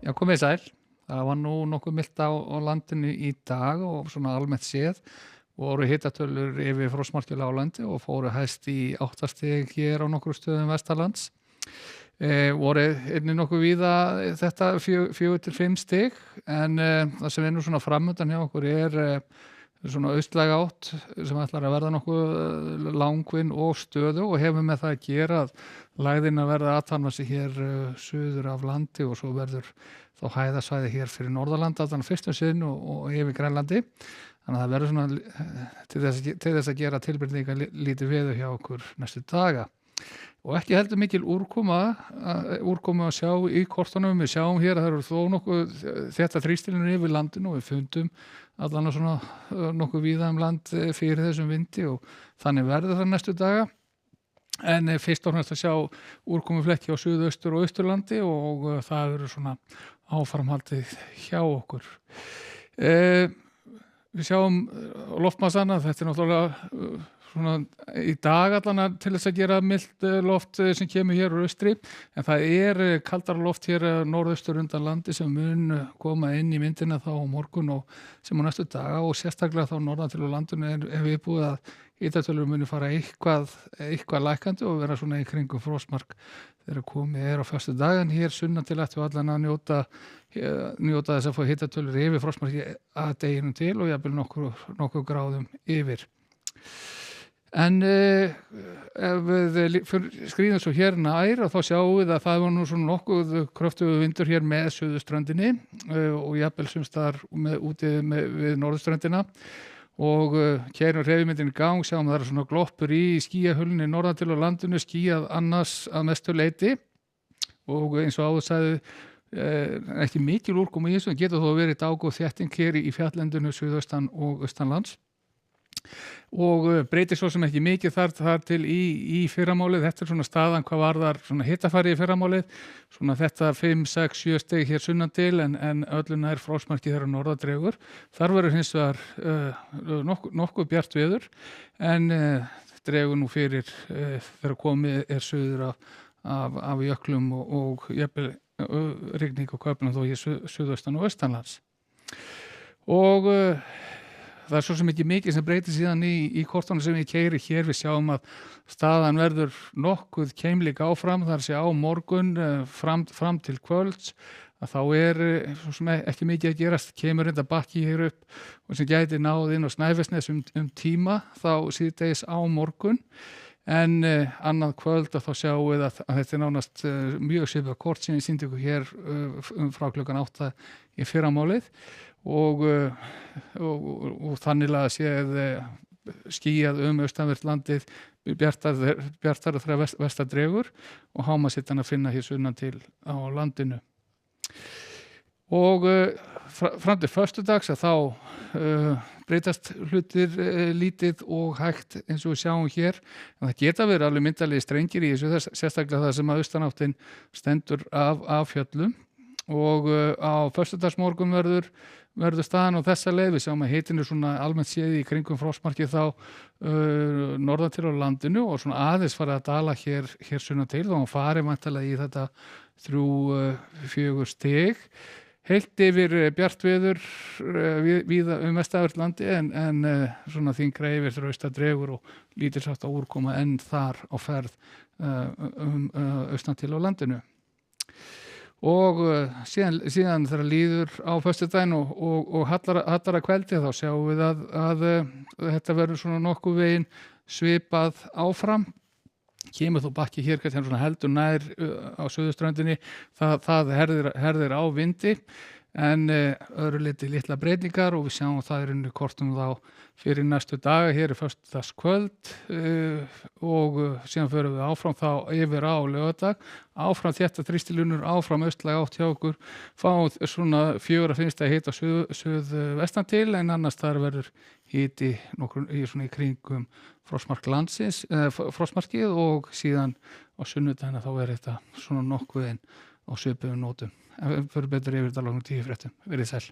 Já, komið sæl. Það var nú nokkuð milt á landinu í dag og svona almennt séð voru hitatölur yfir frostmarki á láglendi og fóru hæst í 8 stig hér á nokkrum stöðum vestanlands. Voru inni nokkuð víða þetta 4 til 5 stig en það sem er nú svona framundan hjá okkur er svona austlæg átt sem ætlar að verða nokkuð langvinn og stöðu og hefur með það að gera að lægðin að verða aðtanna sig hér suður af landi og svo verður þá hæðasvæði hér fyrir Norðurlanda þannig fyrstum sinn og yfir Grænlandi. Þannig að það verður svona til þess að gera tilbreytingar lítið veður hjá okkur næstu daga. Og ekki heldur mikil úrkoma að sjá í kortunum. Við sjáum hér að það eru þó nokkuð þetta þrýstilinu yfir landinu og við fundum allan svona nokkuð víða land fyrir þessum vindi og þannig verður það næstu daga. En fyrst og fremst að sjá úrkomuflekki á suðaustur og austurlandi og það verður svona áframhaldið hjá okkur. Við sjáum loftmassana, þetta er náttúrulega svona í dag allan til þess að gera milt loft sem kemur hér úr austri en það er kaldara loft hér norðaustur undan landi sem mun koma inn í myndina þá á morgun og sem á næstu daga og sérstaklega þá norðan til landinu er við búið að hitatölur muni fara eitthvað lækkandi og vera svona í kringum frostmark þegar komið er á föstudag en hér sunnan til ættu allan að njóta þess að fá hitatölur yfir frostmarki að deginum til og jafnvel nokkuð gráðum yfir. En ef við skrýðum svo hér nær þá sjáum við að það var nú svona nokkuð kröftugur vindur hér með suðurströndinni og jafnvel sums staðar úti við norðurströndina og keyrum hreyfimyndin í gang, sjáum það eru svona gloppur í skýjahulunni norðan til á landinu, skýjað annars að mestu leyti og eins og áður sagði ekki mikil úrkoma í þessu en getur þó verið dágóð þétting hér í fjallendinu suðaustan og austanlands. Og breytir svo sem ekki mikið þar til í fyrramálið. Þetta er svona staðan hvað varðar svona hitafari í fyrramálið. Svona þetta 5, 6, 7 stig hér sunnan til en öllu nær frostmarki þeirra norðadregur. Þar verður hins vegar nokkuð bjart veður en dregur nú fyrir þegar komið er suður af jöklum og jafnvel rigning og köflum þó hér suðaustan og austanlands. Og það er svo sem ekki mikið sem breytir síðan í kortunum sem við keyri hér. Við sjáum að staðan verður nokkuð keimlík áfram, þar sé á morgun fram til kvölds að þá er svo sem ekki mikið að gerast, kemur enda bakki hér upp og sem gæti náð inn á Snæfellsnes tíma þá síðdegis á morgun. En annað kvöld að þá sjáum við að þetta er nánast mjög svipað kort sem ég sýndi ykkur hér frá klukkan 8 í fyrramálið og þannig að séð skýjað austanvert landið bjartara þegar vestadregur og hámarkshitann að finna hér sunnan til á landinu. Og fram til föstudags að þá breytast hlutir lítið og hægt eins og við sjáum hér. En það geta verið alveg myndalegi strengir í þessu, sérstaklega það sem að austanáttin stendur af fjöllum og á föstudagsmorgun verður staðan á þessa leið. Við sjáum að hitinn er svona almennt séð í kringum frostmarkið þá norðan til á landinu og svona aðeins farið að dala hér sunnan til þá hann farið væntanlega í þetta 3-4 stig. Heilt yfir bjart veður víða vestanvert landi en svona þyngra yfir þegar austadregur og lítilsháttar úrkoma enn þar á ferð austan til á landinu. Og síðan þegar líður á föstudaginn og hallar að kveldi þá sjáum við að þetta verður svona nokkuð veginn svipað áfram. Kemur þó bakki hér svona heldur nær á suðurströndinni, það herðir á vindi en öðru litla breytingar og við sjáum það í kortum þá fyrir næstu daga. Hér er föstudagskvöld og síðan förum við áfram þá yfir á laugardag, áfram þétta þrýstilunur, áfram austlæg átt hjá okkur, fáum svona 4-5 stig hita suðvestan til en annars þar verður hiti í kringum frostmarkið og síðan á sunnudaginn þá er þetta svona nokkuð á svipuðum nótum. En við förum betur yfir þetta loknum 10 fréttum. Verið sæl.